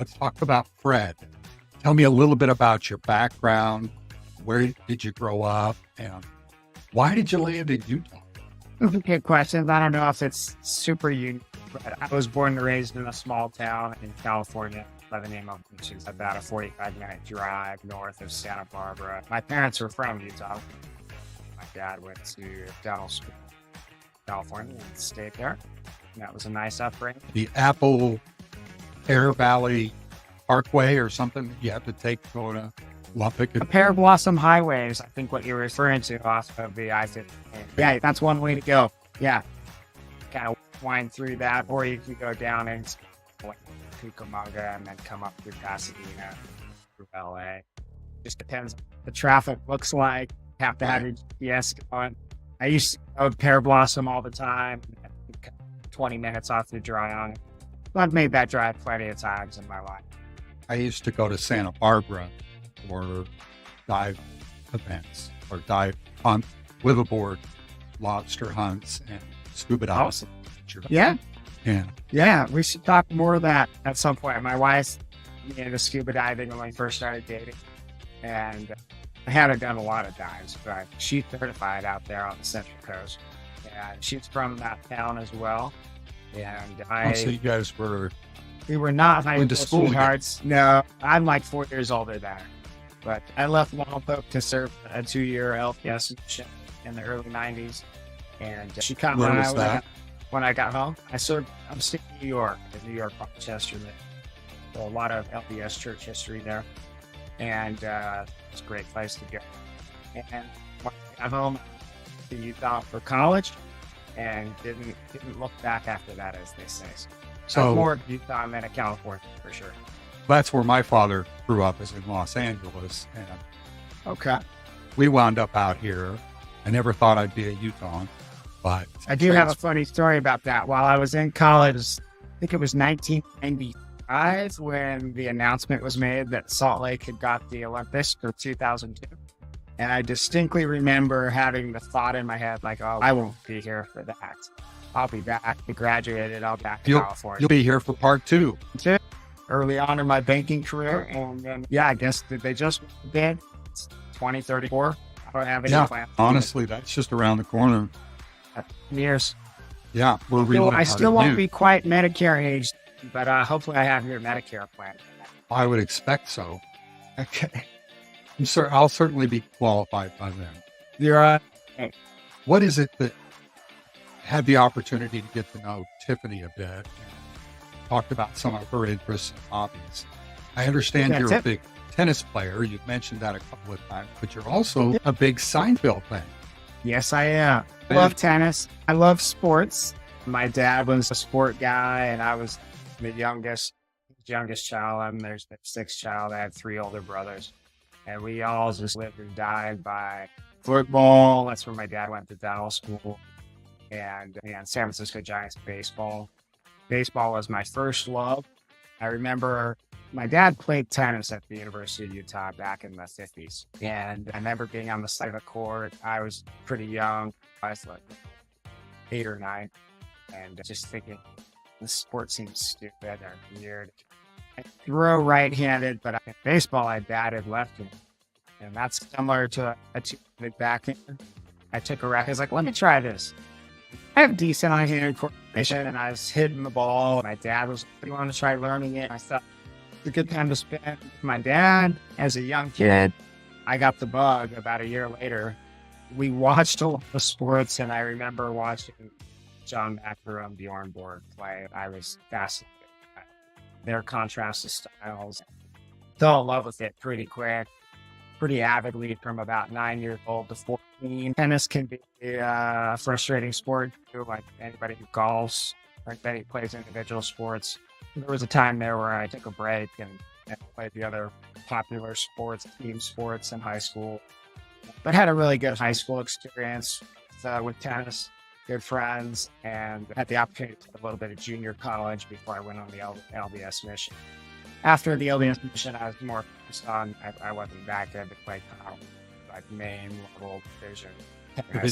Let's talk about Fred. Tell me a little bit about your background. Where did you grow up? And why did you land in Utah? Those are good questions. I don't know if it's super unique, but I was born and raised in a small town in California by the name of, which is about a 45-minute drive north of Santa Barbara. My parents were from Utah. My dad went to dental school in California and stayed there. And that was a nice upbringing. The Apple Air Valley Parkway or something you have to take going to Lubbock? Pear Blossom Highways, I think what you're referring to off of the I-50. Yeah, that's one way to go. Yeah. Kind of wind through that, or you can go down and like Cucamonga and then come up through Pasadena, through LA. Just depends what the traffic looks like. You have to have your GPS going. I used to go to Pear Blossom all the time, 20 minutes off the dry on. I've made that drive plenty of times in my life. I used to go to Santa Barbara for dive events or dive hunt, liveaboard, lobster hunts, and scuba diving. Awesome. Yeah. Yeah. Yeah. We should talk more of that at some point. My wife into scuba diving when we first started dating. And I hadn't done a lot of dives, but she's certified out there on the Central Coast. And she's from that town as well. And So you guys were... We were not high Went to school school sweethearts. No, I'm like 4 years older than her. But I left Lompoc to serve a 2-year LPS mission in the early 90s. And she caught my Where was eye that? when I got home. I served upstate New York, in New York, Rochester. So a lot of LPS church history there. And it's a great place to go. And when I got home to Utah for college and didn't look back after that, as they say. So more Utah than California, for sure. That's where my father grew up, is in Los Angeles. And Okay. we wound up out here. I never thought I'd be a Utah, but... I do have a funny story about that. While I was in college, I think it was 1995 when the announcement was made that Salt Lake had got the Olympics for 2002. And I distinctly remember having the thought in my head, like, oh, I won't be here for that. I'll be back. I graduated. I'll back to California. You'll be here for part 2. That's it. Early on in my banking career. And then, yeah, I guess they just did. It's 2034. I don't have any plans. Honestly, that's just around the corner. Years. Yeah. I still won't be quite Medicare aged, but hopefully I have your Medicare plan. I would expect so. Okay. I'll certainly be qualified by then. You're right. What is it that had the opportunity to get to know Tiffany a bit and talked about some of her interests and hobbies? I understand you're a big tennis player. You've mentioned that a couple of times, but you're also a big Seinfeld fan. Yes, I am. I love tennis. I love sports. My dad was a sport guy, and I was the youngest child. There's the 6th child. I had 3 older brothers, and we all just lived and died by football. That's where my dad went to dental school. And San Francisco Giants baseball. Baseball was my first love. I remember my dad played tennis at the University of Utah back in the 50s. And I remember being on the side of the court. I was pretty young. I was like 8 or 9. And just thinking, this sport seems stupid or weird. I throw right-handed, but in baseball, I batted left-handed. And that's similar to a two-handed backhand. I took a racket. I was like, let me try this. I have decent eye-hand coordination, and I was hitting the ball. My dad was like, you want to try learning it? I thought it's a good time to spend with my dad as a young kid. I got the bug about a year later. We watched a lot of sports, and I remember watching John McEnroe and Bjorn Borg play. I was fascinated by their contrasted styles. Fell in love with it pretty quick, pretty avidly from about 9 years old to 14. Tennis can be a frustrating sport too, like anybody who golfs, like anybody who plays individual sports. There was a time there where I took a break and played the other popular sports, team sports in high school, but had a really good high school experience with tennis, good friends, and had the opportunity to play a little bit of junior college before I went on the LBS mission. After the LBS mission, I was more focused on, I wasn't that good to play college, like main level division.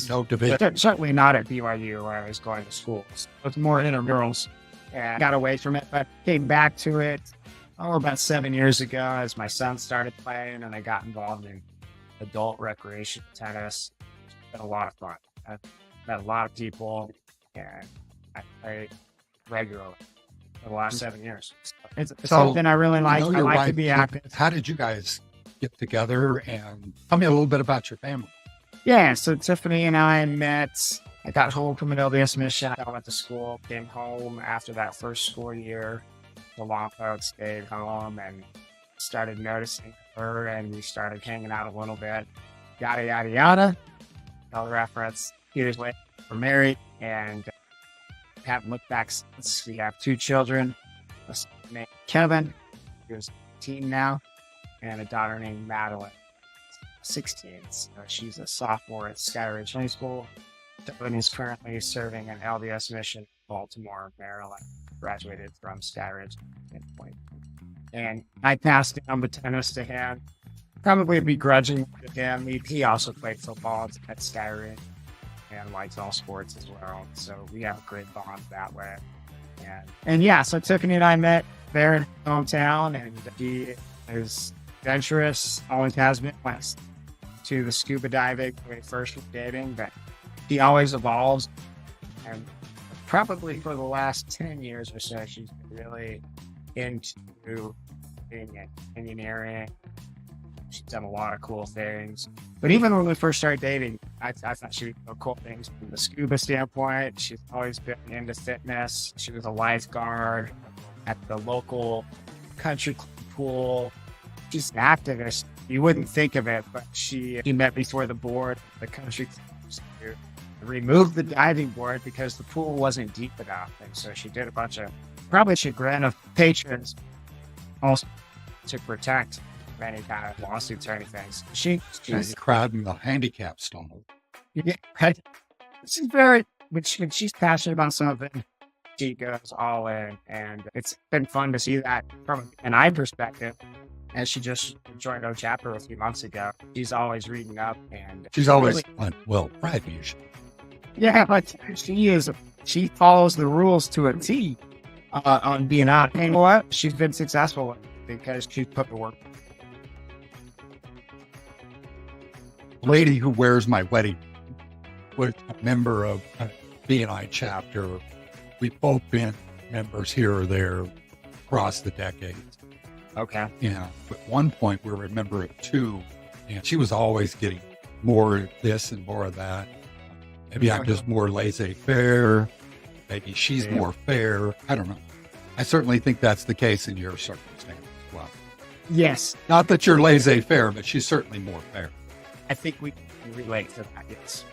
No division. But certainly not at BYU where I was going to school. So it was more intramurals and got away from it, but came back to it about 7 years ago as my son started playing and I got involved in adult recreational tennis. It's been a lot of fun. I've met a lot of people and I play regularly for the last 7 years. It's something I really like. I like to be active. How did you guys get together? And tell me a little bit about your family. Yeah, so Tiffany and I met. I got home from an LDS mission. I went to school, came home after that first school year. The Longboat, stayed home and started noticing her, and we started hanging out a little bit. Yada, yada, yada. Another reference. Years later, we're married and haven't looked back since. We have 2 children, a son named Kevin, who's 18 now, and a daughter named Madeline, 16. So she's a sophomore at Skyridge High School. Devin is currently serving an LDS mission in Baltimore, Maryland. Graduated from Skyridge in 2020. And I passed down the tennis to him, probably begrudgingly to him. He also played football at Skyridge and likes all sports as well. So we have a great bond that way. And yeah, so Tiffany and I met there in hometown, and he is adventurous, always has been. Went to the scuba diving when we first were dating, but he always evolves. And probably for the last 10 years or so, she's been really into being engineering. She's done a lot of cool things. But even when we first started dating, I thought she would do cool things from the scuba standpoint. She's always been into fitness. She was a lifeguard at the local country club pool. She's an activist. You wouldn't think of it, but she met before the board, the country club, to remove the diving board because the pool wasn't deep enough. And so she did a bunch of, probably chagrin of patrons, also to protect any kind of lawsuits or anything. So she's crowd in the handicap stall. Yeah, right. She's very, when she's passionate about something, she goes all in. And it's been fun to see that from an eye perspective. As she just joined our chapter a few months ago, she's always reading up, and she's always on Pride usually. Yeah, but she follows the rules to a T on being out. And you know what? She's been successful because she's put the work. Lady who wears my wedding was a member of BNI chapter. We've both been members here or there across the decades. Okay. Yeah. At one point, we were a member of 2, and she was always getting more of this and more of that. Maybe I'm just more laissez-faire. Maybe she's more fair. I don't know. I certainly think that's the case in your circumstance as well. Yes. Not that you're laissez-faire, but she's certainly more fair. I think we can relate to that, yes.